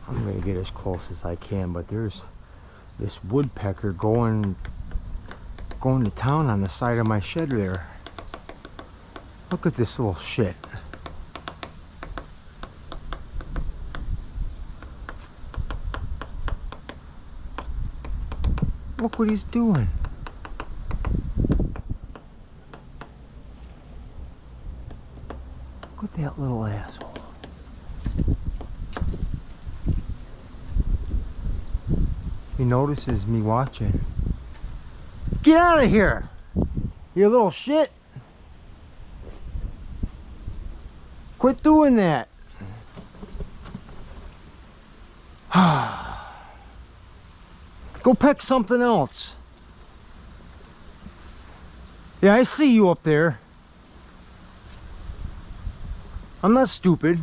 I'm gonna get as close as I can, but there's this woodpecker going to town on the side of my shed there. Look at this little shit. Look what he's doing. Look at that little asshole. He notices me watching. Get out of here, you little shit. Quit doing that. Go peck something else. Yeah, I see you up there. I'm not stupid.